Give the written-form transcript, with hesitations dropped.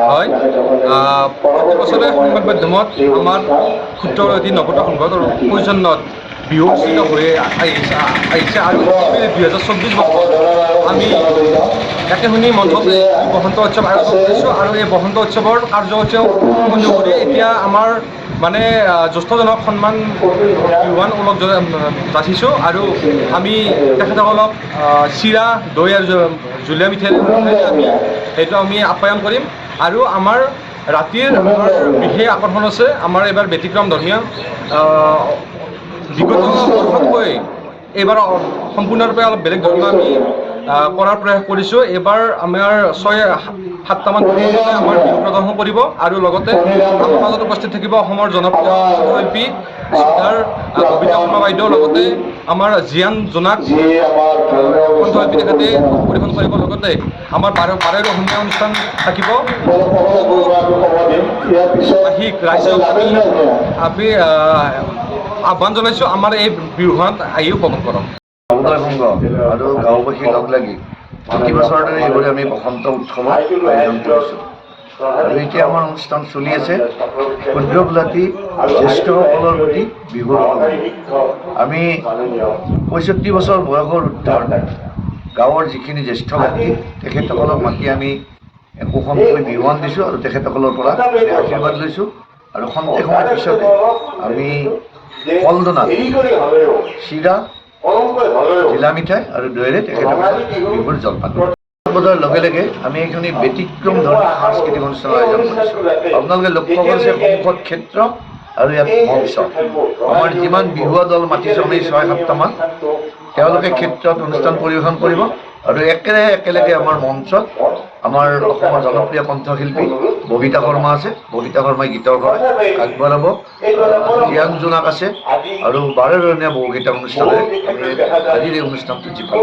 হয়। প্ৰতি বছৰে সংবাদ মাধ্যমত আমাৰ ক্ষুদ্ৰ অতি নৱত সংবাদৰ সৌজন্যত বিহু অনুষ্ঠিত হৈ আহিছে আৰু 2024 বৰ্ষত আমি একেখনি মঞ্চত এই বসন্ত উৎসৱ আয়োজন কৰিছোঁ আৰু এই বসন্ত উৎসৱৰ কাৰ্যসূচীও সম্পূৰ্ণ কৰি এতিয়া আমাৰ মানে জ্যেষ্ঠজনক সন্মান বিহুৱান ওলগ যাচিছোঁ আৰু আমি তেখেতসকলক চিৰা দৈ আৰু জুলীয়া মিঠাইৰে আমি সেইটো আমি আপ্যায়ন কৰিম আৰু আমাৰ ৰাতিৰ আমাৰ বিশেষ আকৰ্ষণ আছে আমাৰ এইবাৰ ব্যতিক্ৰম ধৰ্মীয় বিগত বৰ্ষতকৈ এইবাৰ সম্পূৰ্ণৰূপে অলপ বেলেগ ধৰণৰ আমি কৰাৰ প্ৰয়াস কৰিছোঁ। এইবাৰ আমাৰ 6-7টামান আমাৰ বিহু প্ৰদৰ্শন কৰিব আৰু লগতে আমাৰ মাজত উপস্থিত থাকিব অসমৰ জনপ্ৰিয় কণ্ঠশিল্পী ছিংগাৰ ববিতা শৰ্মা বাইদেউ লগতে আমাৰ জীয়ান জোনাক কণ্ঠশিল্পী তেখেতে পৰিৱেশন কৰিব লগতে আমাৰ বাৰেৰ অসমীয়া অনুষ্ঠান থাকিব। ৰাইজক আমি আহ্বান জনাইছোঁ আমাৰ এই বিহুখনত আহি উপভোগ কৰক। সমুদায় সংঘ আৰু গাঁওবাসী লগ লাগি প্ৰতি বছৰৰ দৰে এইবাৰ আমি বসন্ত উৎসৱৰ আয়োজন কৰিছোঁ আৰু এতিয়া আমাৰ অনুষ্ঠান চলি আছে ক্ষুদ্ৰ বিলাতী জ্যেষ্ঠসকলৰ প্ৰতি বিহুৰ আমি 65 বছৰ বয়সৰ উৰ্ধৰ গাঁৱৰ যিখিনি জ্যেষ্ঠ ব্যক্তি তেখেতসকলক মাতি আমি একোখনকৈ বিহুৱান দিছোঁ আৰু তেখেতসকলৰ পৰা আশীৰ্বাদ লৈছোঁ আৰু খন্তেক সময়ৰ পিছতে আমি কলদনাত চিৰা জিলা মিঠাই আৰু দৈৰে তেখেতসকলক বিহুৰ জলপান বজাৰ লগে লগে আমি এইখিনি ব্যতিক্ৰম ধৰ্মীয় সাংস্কৃতিক অনুষ্ঠানৰ আয়োজন কৰিছোঁ। আপোনালোকে লক্ষ্য কৰিছে সন্মুখত ক্ষেত্ৰ আৰু ইয়াত মঞ্চ আমাৰ যিমান বিহুৱা দল মাতিছোঁ আমি 6-7টামান তেওঁলোকে ক্ষেত্ৰত অনুষ্ঠান পৰিৱেশন কৰিব আৰু একেলগে আমাৰ মঞ্চত আমাৰ অসমৰ জনপ্ৰিয় কণ্ঠশিল্পী ববিতা শৰ্মা আছে, ববিতা শৰ্মাই গীতৰ ঘৰত আগবঢ়াব, জীয়ান জোনাক আছে আৰু বাৰেৰহণীয়া বহুকেইটা অনুষ্ঠানেৰে আজিৰ এই অনুষ্ঠানটো জীপাল